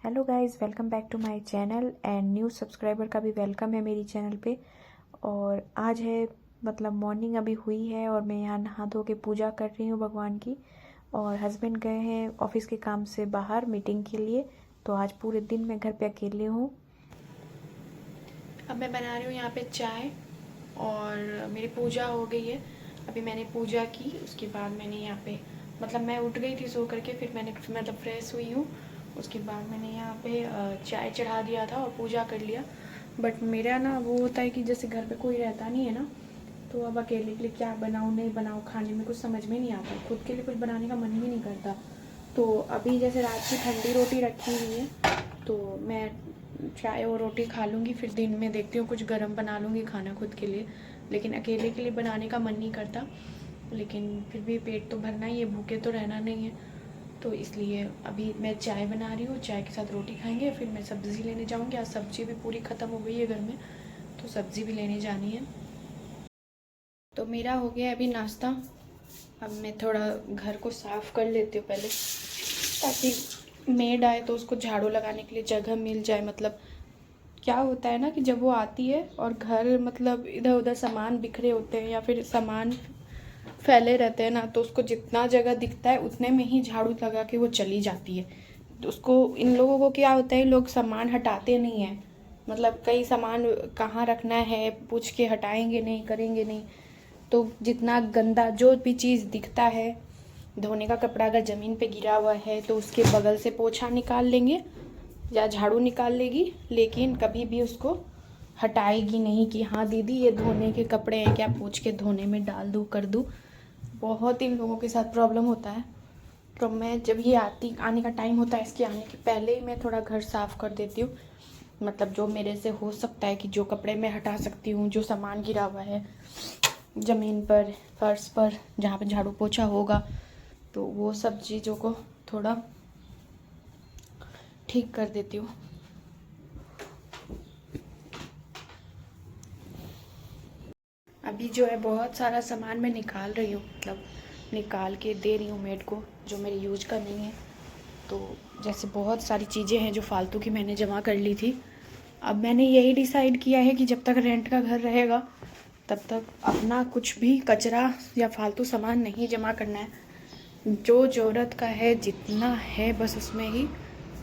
Hello guys, welcome back to my channel and new subscriber का भी welcome है मेरी चैनल पे। और आज है मॉर्निंग अभी हुई है और मैं यहाँ नहा धो के पूजा कर रही हूँ भगवान की। और हस्बैंड गए हैं ऑफिस के काम से बाहर मीटिंग के लिए, तो आज पूरे दिन मैं घर पे अकेली हूँ। अब मैं बना रही हूँ यहाँ पे चाय और मेरी पूजा हो गई है। अभी मैंने पूजा की, उसके बाद मैंने यहाँ पे मैं उठ गई थी सो करके, फिर मैंने फ्रेश हुई हूँ। उसके बाद मैंने यहाँ पे चाय चढ़ा दिया था और पूजा कर लिया। बट मेरा ना वो होता है कि जैसे घर पे कोई रहता नहीं है ना, तो अब अकेले के लिए क्या बनाऊँ नहीं बनाऊँ, खाने में कुछ समझ में नहीं आता, खुद के लिए कुछ बनाने का मन भी नहीं करता। तो अभी जैसे रात की ठंडी रोटी रखी हुई है, तो मैं चाय और रोटी खा लूँगी, फिर दिन में देखती हूँ कुछ गर्म बना लूँगी खाना खुद के लिए। लेकिन अकेले के लिए बनाने का मन नहीं करता, लेकिन फिर भी पेट तो भरना ही है, भूखे तो रहना नहीं है। तो इसलिए अभी मैं चाय बना रही हूँ, चाय के साथ रोटी खाएंगे, फिर मैं सब्ज़ी लेने जाऊँगी। आज सब्ज़ी भी पूरी ख़त्म हो गई है घर में, तो सब्ज़ी भी लेने जानी है। तो मेरा हो गया अभी नाश्ता। अब मैं थोड़ा घर को साफ़ कर लेती हूँ पहले, ताकि मेड आए तो उसको झाड़ू लगाने के लिए जगह मिल जाए। क्या होता है ना कि जब वो आती है और घर इधर उधर सामान बिखरे होते हैं या फिर सामान फैले रहते हैं ना, तो उसको जितना जगह दिखता है उतने में ही झाड़ू लगा के वो चली जाती है। तो उसको, इन लोगों को क्या होता है, लोग सामान हटाते नहीं हैं। कई सामान कहाँ रखना है पूछ के हटाएंगे नहीं, करेंगे नहीं। तो जितना गंदा जो भी चीज़ दिखता है, धोने का कपड़ा अगर ज़मीन पे गिरा हुआ है तो उसके बगल से पोछा निकाल लेंगे या झाड़ू निकाल लेगी, लेकिन कभी भी उसको हटाएगी नहीं कि हाँ दीदी ये धोने के कपड़े हैं, क्या पूछ के धोने में डाल दूँ कर दूँ। बहुत इन लोगों के साथ प्रॉब्लम होता है। तो मैं जब ये आने का टाइम होता है, इसके आने के पहले ही मैं थोड़ा घर साफ़ कर देती हूँ। जो मेरे से हो सकता है कि जो कपड़े मैं हटा सकती हूँ, जो सामान गिरा हुआ है ज़मीन पर, फर्श पर, जहाँ पे झाड़ू पोछा होगा, तो वो सब चीज़ों को थोड़ा ठीक कर देती हूँ। अभी जो है बहुत सारा सामान मैं निकाल रही हूँ, निकाल के दे रही हूँ मेड को, जो मेरी यूज का नहीं है। तो जैसे बहुत सारी चीज़ें हैं जो फालतू की मैंने जमा कर ली थी। अब मैंने यही डिसाइड किया है कि जब तक रेंट का घर रहेगा तब तक अपना कुछ भी कचरा या फालतू सामान नहीं जमा करना है। जो ज़रूरत का है, जितना है, बस उसमें ही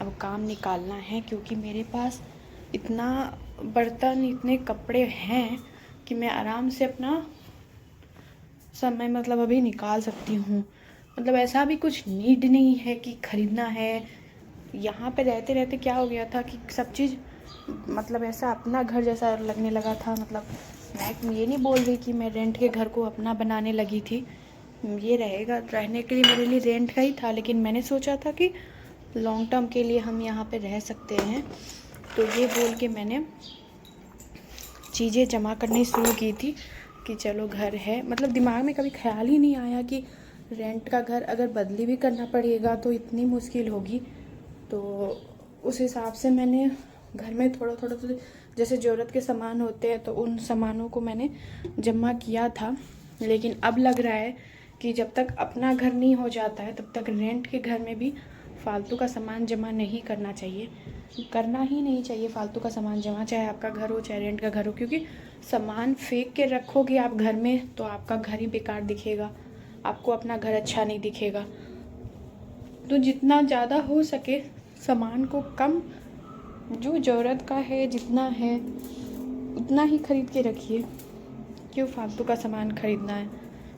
अब काम निकालना है। क्योंकि मेरे पास इतना बर्तन, इतने कपड़े हैं कि मैं आराम से अपना समय अभी निकाल सकती हूँ। ऐसा भी कुछ नीड नहीं है कि ख़रीदना है। यहाँ पे रहते रहते क्या हो गया था कि सब चीज़ ऐसा अपना घर जैसा लगने लगा था। मैं ये नहीं बोल रही कि मैं रेंट के घर को अपना बनाने लगी थी, ये रहेगा रहने के लिए मेरे लिए रेंट का ही था, लेकिन मैंने सोचा था कि लॉन्ग टर्म के लिए हम यहाँ पे रह सकते हैं। तो ये बोल के मैंने चीज़ें जमा करनी शुरू की थी कि चलो घर है। दिमाग में कभी ख्याल ही नहीं आया कि रेंट का घर अगर बदली भी करना पड़ेगा तो इतनी मुश्किल होगी। तो उस हिसाब से मैंने घर में थोड़ा थोड़ा तो जैसे ज़रूरत के सामान होते हैं तो उन सामानों को मैंने जमा किया था। लेकिन अब लग रहा है कि जब तक अपना घर नहीं हो जाता है तब तक रेंट के घर में भी फालतू का सामान जमा नहीं करना चाहिए, करना ही नहीं चाहिए फालतू का सामान जमा, चाहे आपका घर हो चाहे रेंट का घर हो। क्योंकि सामान फेंक के रखोगे आप घर में तो आपका घर ही बेकार दिखेगा, आपको अपना घर अच्छा नहीं दिखेगा। तो जितना ज़्यादा हो सके सामान को कम, जो ज़रूरत का है जितना है उतना ही ख़रीद के रखिए। क्यों फालतू का सामान ख़रीदना है,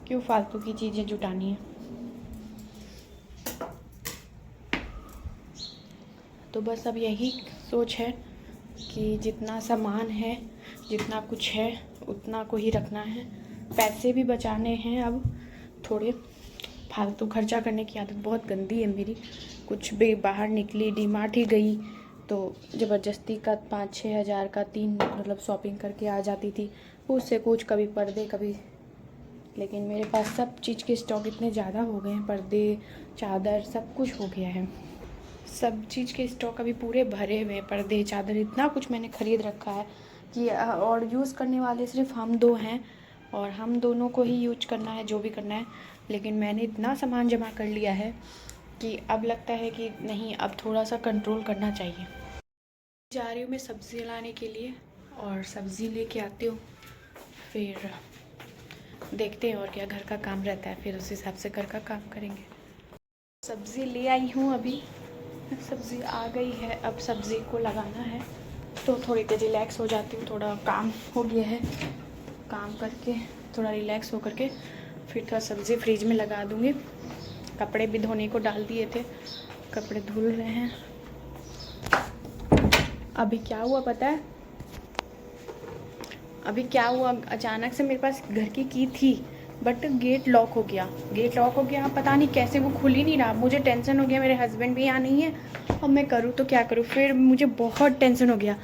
क्यों फालतू की चीज़ें जुटानी है। तो बस अब यही सोच है कि जितना सामान है, जितना कुछ है, उतना को ही रखना है। पैसे भी बचाने हैं अब थोड़े। फालतू खर्चा करने की आदत बहुत गंदी है मेरी। कुछ भी बाहर निकली, डी मार्ट ही गई तो ज़बरदस्ती का 5-6 हज़ार का 3 शॉपिंग करके आ जाती थी। उससे कुछ, कभी पर्दे, कभी, लेकिन मेरे पास सब चीज़ के स्टॉक इतने ज़्यादा हो गए हैं, पर्दे, चादर, सब कुछ हो गया है। सब चीज़ के स्टॉक अभी पूरे भरे हुए हैं, पर्दे, चादर, इतना कुछ मैंने ख़रीद रखा है कि और यूज़ करने वाले सिर्फ हम दो हैं और हम दोनों को ही यूज करना है, जो भी करना है। लेकिन मैंने इतना सामान जमा कर लिया है कि अब लगता है कि नहीं, अब थोड़ा सा कंट्रोल करना चाहिए। जा रही हूँ मैं सब्ज़ी लाने के लिए और सब्ज़ी लेके आती हूँ, फिर देखते हैं और क्या घर का काम रहता है, फिर उस हिसाब से घर का काम करेंगे। सब्ज़ी ले आई हूँ अभी, सब्ज़ी आ गई है, अब सब्ज़ी को लगाना है तो थोड़ी देर रिलैक्स हो जाती हूँ। थोड़ा काम हो गया है, काम करके थोड़ा रिलैक्स हो करके फिर थोड़ा सब्ज़ी फ्रिज में लगा दूँगी। कपड़े भी धोने को डाल दिए थे, कपड़े धुल रहे हैं। अभी क्या हुआ पता है, अभी क्या हुआ, अचानक से मेरे पास घर की की थी बट गेट लॉक हो गया। गेट लॉक हो गया, पता नहीं कैसे वो खुल ही नहीं रहा। मुझे टेंशन हो गया, मेरे हस्बैंड भी यहाँ नहीं है, अब मैं करूँ तो क्या करूँ। फिर मुझे बहुत टेंशन हो गया।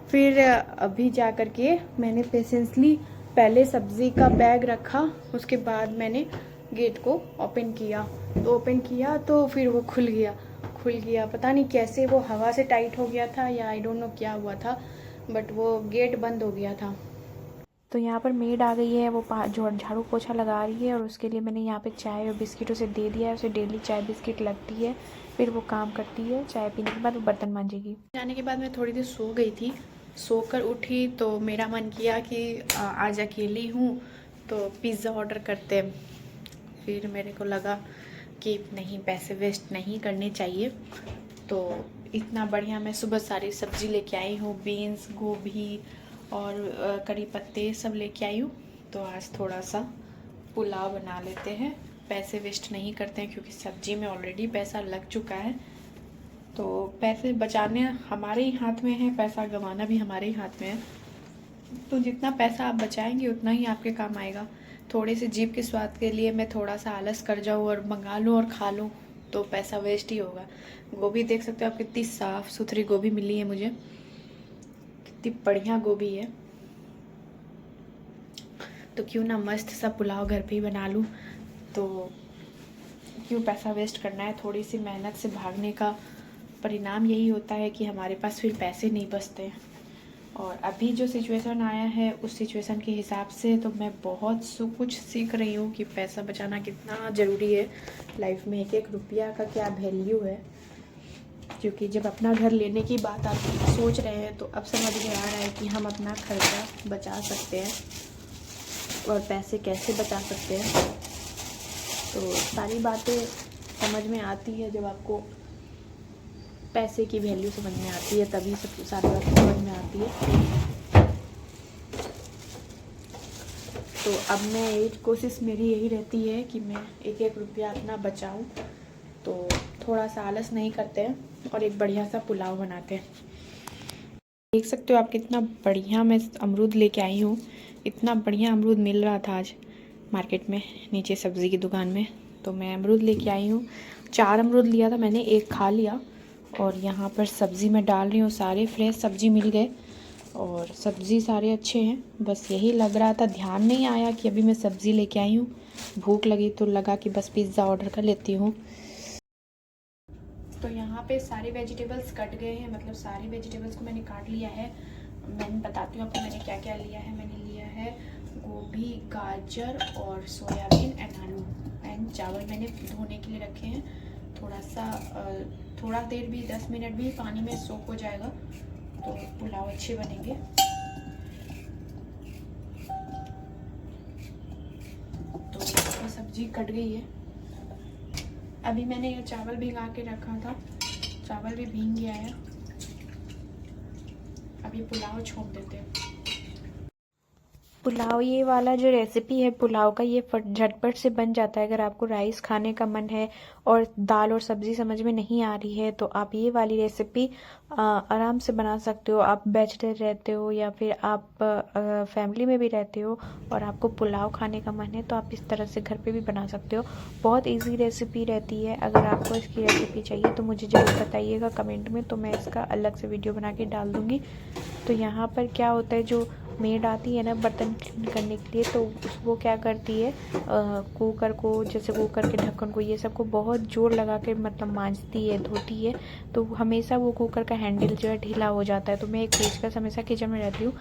फिर अभी जा कर के मैंने पेशेंसली पहले सब्ज़ी का बैग रखा, उसके बाद मैंने गेट को ओपन किया। तो ओपन किया तो फिर वो खुल गया। पता नहीं कैसे वो हवा से टाइट हो गया था या आई डोंट नो क्या हुआ था, बट वो गेट बंद हो गया था। तो यहाँ पर मेड आ गई है, वो झाड़ू पोछा लगा रही है और उसके लिए मैंने यहाँ पे चाय और बिस्किट उसे दे दिया है। उसे डेली चाय बिस्किट लगती है, फिर वो काम करती है। चाय पीने के बाद वो बर्तन मांजेगी। जाने के बाद मैं थोड़ी देर सो गई थी, सोकर उठी तो मेरा मन किया कि आज अकेली हूँ तो पिज़्ज़ा ऑर्डर करते। फिर मेरे को लगा कि नहीं, पैसे वेस्ट नहीं करने चाहिए। तो इतना बढ़िया मैं सुबह सारी सब्ज़ी लेके आई हूँ, बीन्स, गोभी और करी पत्ते सब लेके आई हूँ। तो आज थोड़ा सा पुलाव बना लेते हैं, पैसे वेस्ट नहीं करते हैं क्योंकि सब्ज़ी में ऑलरेडी पैसा लग चुका है। तो पैसे बचाने हमारे ही हाथ में है, पैसा गंवाना भी हमारे ही हाथ में है। तो जितना पैसा आप बचाएंगे उतना ही आपके काम आएगा। थोड़े से जीभ के स्वाद के लिए मैं थोड़ा सा आलस कर जाऊँ और मंगा लूँ और खा लूँ तो पैसा वेस्ट ही होगा। गोभी देख सकते हो आप, कितनी साफ़ सुथरी गोभी मिली है मुझे, कितनी बढ़िया गोभी है। तो क्यों ना मस्त सा पुलाव घर पे ही बना लूँ। तो क्यों पैसा वेस्ट करना है। थोड़ी सी मेहनत से भागने का परिणाम यही होता है कि हमारे पास फिर पैसे नहीं बचते। और अभी जो सिचुएशन आया है उस सिचुएशन के हिसाब से तो मैं बहुत कुछ सीख रही हूँ कि पैसा बचाना कितना ज़रूरी है लाइफ में। एक एक रुपया का क्या वैल्यू है, क्योंकि जब अपना घर लेने की बात आप सोच रहे हैं तो अब समझ में आ रहा है कि हम अपना खर्चा बचा सकते हैं और पैसे कैसे बचा सकते हैं। तो सारी बातें समझ में आती है जब आपको पैसे की वैल्यू समझ में आती है, तभी सब सारी बातें समझ में आती है। तो अब मैं एक कोशिश मेरी यही रहती है कि मैं एक एक रुपया अपना बचाऊं। तो थोड़ा सा आलस नहीं करते हैं और एक बढ़िया सा पुलाव बनाते हैं। देख सकते हो आप कितना बढ़िया मैं अमरूद लेके आई हूँ। इतना बढ़िया अमरूद मिल रहा था आज मार्केट में, नीचे सब्ज़ी की दुकान में। तो मैं अमरूद लेके आई हूँ। 4 अमरूद लिया था मैंने, एक खा लिया। और यहाँ पर सब्ज़ी में डाल रही हूँ, सारे फ्रेश सब्ज़ी मिल गए और सब्ज़ी सारे अच्छे हैं। बस यही लग रहा था, ध्यान नहीं आया कि अभी मैं सब्ज़ी लेके आई हूँ। भूख लगी तो लगा कि बस पिज़्ज़ा ऑर्डर कर लेती हूँ। तो यहाँ पे सारे वेजिटेबल्स कट गए हैं, मतलब सारे वेजिटेबल्स को मैंने काट लिया है। मैं बताती हूँ आपको मैंने क्या क्या लिया है। मैंने लिया है गोभी, गाजर और सोयाबीन एंड आलू एंड चावल मैंने धोने के लिए रखे हैं। थोड़ा देर भी, 10 मिनट भी पानी में सोक हो जाएगा तो पुलाव अच्छे बनेंगे। तो ये सब्जी कट गई है। अभी मैंने ये चावल भिगा के रखा था, चावल भी भीग गया है। अभी पुलाव छोड़ देते हैं। पुलाव, ये वाला जो रेसिपी है पुलाव का, ये झटपट से बन जाता है। अगर आपको राइस खाने का मन है और दाल और सब्जी समझ में नहीं आ रही है तो आप ये वाली रेसिपी आराम से बना सकते हो। आप बैचलर रहते हो या फिर आप फैमिली में भी रहते हो और आपको पुलाव खाने का मन है तो आप इस तरह से घर पे भी बना सकते हो। बहुत इजी रेसिपी रहती है। अगर आपको इसकी रेसिपी चाहिए तो मुझे ज़रूर बताइएगा कमेंट में, तो मैं इसका अलग से वीडियो बना के डाल दूँगी। तो यहाँ पर क्या होता है, जो मेड आती है ना बर्तन क्लीन करने के लिए, तो वो क्या करती है, कुकर को, जैसे कुकर के ढक्कन को, ये सब को बहुत जोर लगा के मतलब मांजती है, धोती है। तो हमेशा वो कुकर का हैंडल जो है ढीला हो जाता है। तो मैं एक पेचकस हमेशा किचन में रहती हूँ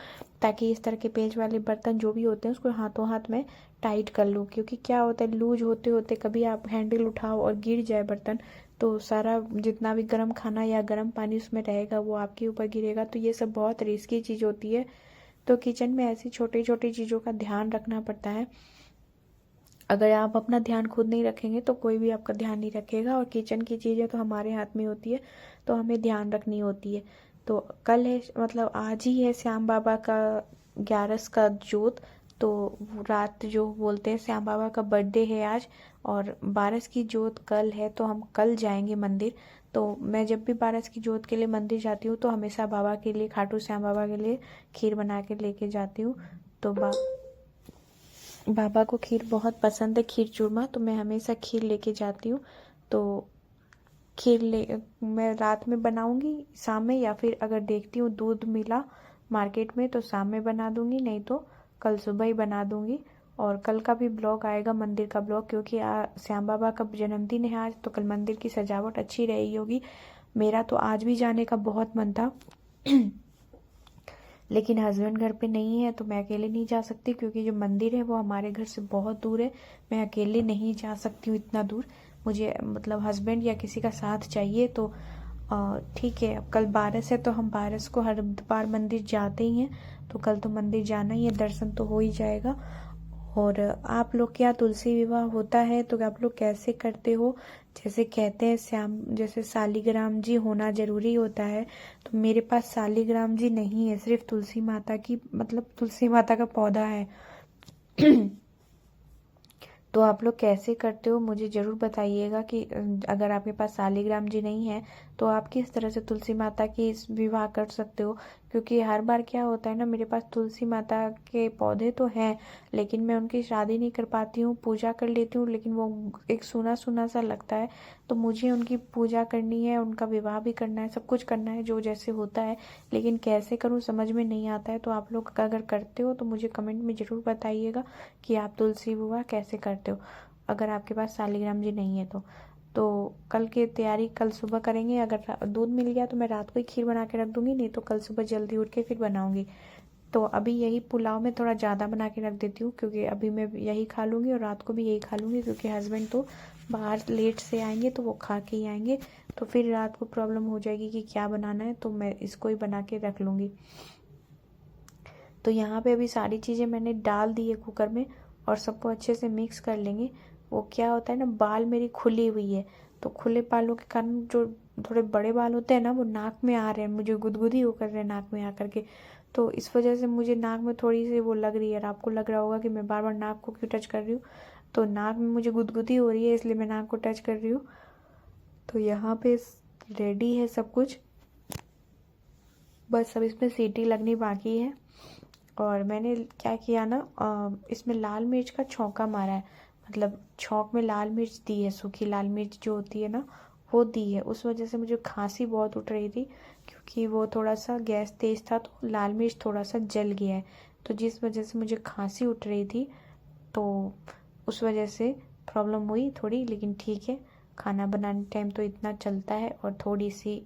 ताकि इस तरह के पेच वाले बर्तन जो भी होते हैं उसको हाथों हाथ में टाइट कर लूँ। क्योंकि क्या होता है, लूज होते होते कभी आप हैंडल उठाओ और गिर जाए बर्तन तो सारा जितना भी गर्म खाना या गर्म पानी उसमें रहेगा वो आपके ऊपर गिरेगा। तो ये सब बहुत रिस्की चीज़ होती है। तो किचन में ऐसी छोटी छोटी चीज़ों का ध्यान रखना पड़ता है। अगर आप अपना ध्यान खुद नहीं रखेंगे तो कोई भी आपका ध्यान नहीं रखेगा। और किचन की चीज़ें तो हमारे हाथ में होती है, तो हमें ध्यान रखनी होती है। तो कल है, मतलब आज ही है श्याम बाबा का 11 का जोत। तो रात जो बोलते हैं श्याम बाबा का बर्थडे है आज, और 12 की जोत कल है। तो हम कल जाएंगे मंदिर। तो मैं जब भी 12 की जोत के लिए मंदिर जाती हूँ तो हमेशा बाबा के लिए, खाटू श्याम बाबा के लिए खीर बना के लेके जाती हूँ। तो बाबा को खीर बहुत पसंद है, खीर चूरमा। तो मैं हमेशा खीर लेके जाती हूँ। तो खीर ले मैं रात में बनाऊंगी, शाम में, या फिर अगर देखती हूँ दूध मिला मार्केट में तो शाम में बना दूंगी, नहीं तो कल सुबह ही बना दूंगी। और कल का भी ब्लॉग आएगा, मंदिर का ब्लॉग, क्योंकि श्याम बाबा का जन्मदिन है आज। तो कल मंदिर की सजावट अच्छी रही होगी। मेरा तो आज भी जाने का बहुत मन था लेकिन हस्बैंड घर पे नहीं है तो मैं अकेले नहीं जा सकती, क्योंकि जो मंदिर है वो हमारे घर से बहुत दूर है। मैं अकेले नहीं जा सकती हूँ इतना दूर। मुझे मतलब हस्बैंड या किसी का साथ चाहिए। तो ठीक है, अब कल 12 है तो हम 12 को हर बार मंदिर जाते ही हैं। तो कल तो मंदिर जाना ही है, दर्शन तो हो ही जाएगा। और आप लोग क्या तुलसी विवाह होता है तो आप लोग कैसे करते हो? जैसे कहते हैं श्याम, जैसे शालिग्राम जी होना जरूरी होता है। तो मेरे पास शालिग्राम जी नहीं है, सिर्फ तुलसी माता की, मतलब तुलसी माता का पौधा है तो आप लोग कैसे करते हो मुझे ज़रूर बताइएगा कि अगर आपके पास शालिग्राम जी नहीं है तो आप किस तरह से तुलसी माता की विवाह कर सकते हो। क्योंकि हर बार क्या होता है ना, मेरे पास तुलसी माता के पौधे तो हैं लेकिन मैं उनकी शादी नहीं कर पाती हूँ। पूजा कर लेती हूँ लेकिन वो एक सूना सूना सा लगता है। तो मुझे उनकी पूजा करनी है, उनका विवाह भी करना है, सब कुछ करना है जो जैसे होता है, लेकिन कैसे करूँ समझ में नहीं आता है। तो आप लोग अगर करते हो तो मुझे कमेंट में ज़रूर बताइएगा कि आप तुलसी विवाह कैसे करते हो, अगर आपके पास शालिग्राम जी नहीं है तो कल की तैयारी कल सुबह करेंगे। अगर दूध मिल गया तो मैं रात को ही खीर बना के रख दूंगी, नहीं तो कल सुबह जल्दी उठ के फिर बनाऊंगी। तो अभी यही पुलाव में थोड़ा ज़्यादा बना के रख देती हूँ, क्योंकि अभी मैं यही खा लूँगी और रात को भी यही खा लूँगी, क्योंकि हस्बैंड तो बाहर लेट से आएंगे तो वो खा के ही आएंगे। तो फिर रात को प्रॉब्लम हो जाएगी कि क्या बनाना है, तो मैं इसको ही बना के रख लूँगी। तो यहाँ पे अभी सारी चीज़ें मैंने डाल दी है कुकर में और सबको अच्छे से मिक्स कर लेंगे। वो क्या होता है ना, बाल मेरी खुली हुई है, तो खुले बालों के कारण जो थोड़े बड़े बाल होते हैं ना वो नाक में आ रहे हैं, मुझे गुदगुदी होकर रहे नाक में आकर के। तो इस वजह से मुझे नाक में थोड़ी सी वो लग रही है, और आपको लग रहा होगा कि मैं बार बार नाक को क्यों टच कर रही हूँ। तो नाक में मुझे गुदगुदी हो रही है इसलिए मैं नाक को टच कर रही हूँ। तो यहाँ पे रेडी है सब कुछ, बस अब इसमें सीटी लगनी बाकी है। और मैंने क्या किया ना, इसमें लाल मिर्च का छौंका मारा है, मतलब छौंक में लाल मिर्च दी है, सूखी लाल मिर्च जो होती है ना वो दी है। उस वजह से मुझे खांसी बहुत उठ रही थी, क्योंकि वो थोड़ा सा गैस तेज था तो लाल मिर्च थोड़ा सा जल गया है, तो जिस वजह से मुझे खांसी उठ रही थी। तो उस वजह से प्रॉब्लम हुई थोड़ी, लेकिन ठीक है, खाना बनाने टाइम तो इतना चलता है। और थोड़ी सी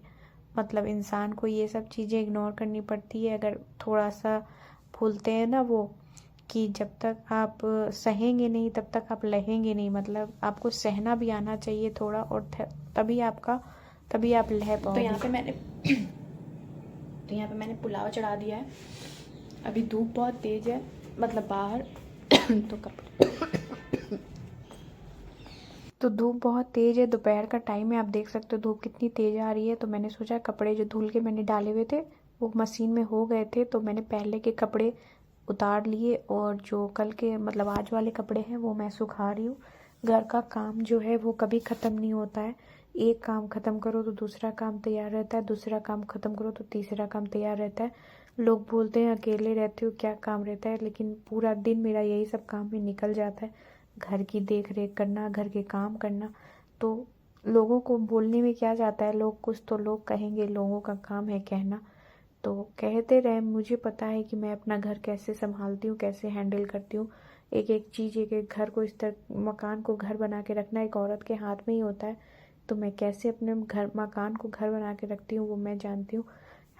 मतलब इंसान को ये सब चीज़ें इग्नोर करनी पड़ती है। अगर थोड़ा सा भूलते हैं ना वो, कि जब तक आप सहेंगे नहीं तब तक आप लहेंगे नहीं, मतलब आपको सहना भी आना चाहिए थोड़ा, और तभी आप लह तो पाओगे। यहाँ पे मैंने पुलाव चढ़ा दिया है। अभी धूप बहुत तेज़ है, मतलब बाहर तो कपड़े तो धूप बहुत तेज़ है, दोपहर का टाइम है, आप देख सकते हो धूप कितनी तेज़ आ रही है। तो मैंने सोचा कपड़े जो धुल के मैंने डाले हुए थे वो मशीन में हो गए थे, तो मैंने पहले के कपड़े उतार लिए और जो कल के मतलब आज वाले कपड़े हैं वो मैं सुखा रही हूँ। घर का काम जो है वो कभी ख़त्म नहीं होता है, एक काम ख़त्म करो तो दूसरा काम तैयार रहता है, दूसरा काम ख़त्म करो तो तीसरा काम तैयार रहता है। लोग बोलते हैं अकेले रहते हो क्या काम रहता है, लेकिन पूरा दिन मेरा यही सब काम में निकल जाता है। घर की देख रेख करना, घर के काम करना, तो लोगों को बोलने में क्या जाता है, लोग कुछ तो लोग कहेंगे, लोगों का काम है कहना। तो कहते रहे, मुझे पता है कि मैं अपना घर कैसे संभालती हूँ, कैसे हैंडल करती हूँ। एक एक चीज़, एक एक घर को, इस तरह मकान को घर बना के रखना एक औरत के हाथ में ही होता है। तो मैं कैसे अपने घर मकान को घर बना के रखती हूँ वो मैं जानती हूँ।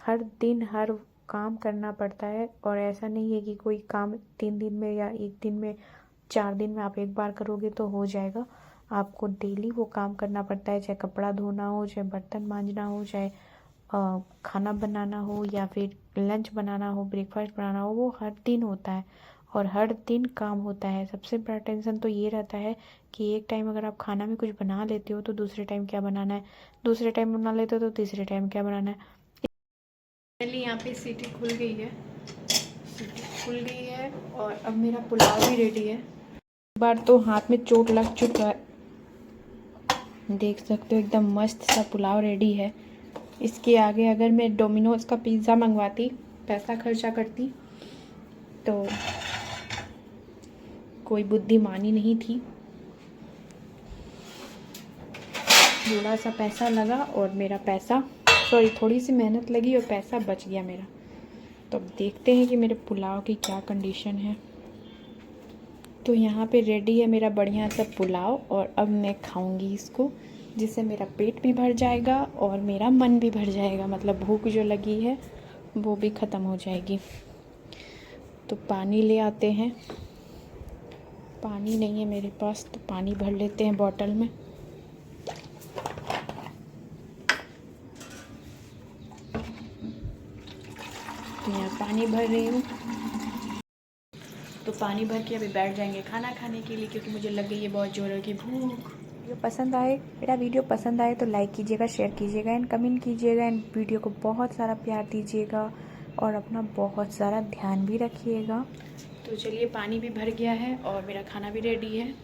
हर दिन हर काम करना पड़ता है, और ऐसा नहीं है कि कोई काम 3 दिन में या एक दिन में 4 दिन में आप एक बार करोगे तो हो जाएगा। आपको डेली वो काम करना पड़ता है, चाहे कपड़ा धोना हो, चाहे बर्तन मांजना हो, चाहे खाना बनाना हो, या फिर लंच बनाना हो, ब्रेकफास्ट बनाना हो, वो हर दिन होता है और हर दिन काम होता है। सबसे बड़ा टेंशन तो ये रहता है कि एक टाइम अगर आप खाना में कुछ बना लेते हो तो दूसरे टाइम क्या बनाना है, दूसरे टाइम बना लेते हो तो तीसरे टाइम क्या बनाना है। फाइनली यहाँ पे सीटी खुल गई है, और अब मेरा पुलाव भी रेडी है। एक बार तो हाथ में चोट लग चुका है, देख सकते हो एकदम मस्त सा पुलाव रेडी है। इसके आगे अगर मैं डोमिनोज का पिज़्ज़ा मंगवाती, पैसा खर्चा करती, तो कोई बुद्धिमानी नहीं थी। थोड़ा सा पैसा लगा और मेरा पैसा, सॉरी थोड़ी सी मेहनत लगी और पैसा बच गया मेरा। तो अब देखते हैं कि मेरे पुलाव की क्या कंडीशन है। तो यहाँ पे रेडी है मेरा बढ़िया सा पुलाव और अब मैं खाऊंगी इसको, जिससे मेरा पेट भी भर जाएगा और मेरा मन भी भर जाएगा, मतलब भूख जो लगी है वो भी ख़त्म हो जाएगी। तो पानी ले आते हैं, पानी नहीं है मेरे पास तो पानी भर लेते हैं बॉटल में। तो यहाँ पानी भर रही हूँ। तो पानी भर के अभी बैठ जाएंगे खाना खाने के लिए, क्योंकि मुझे लग गई है बहुत ज़ोरों की भूख। मेरा वीडियो पसंद आए तो लाइक कीजिएगा, शेयर कीजिएगा एंड कमेंट कीजिएगा एंड वीडियो को बहुत सारा प्यार दीजिएगा और अपना बहुत सारा ध्यान भी रखिएगा। तो चलिए, पानी भी भर गया है और मेरा खाना भी रेडी है।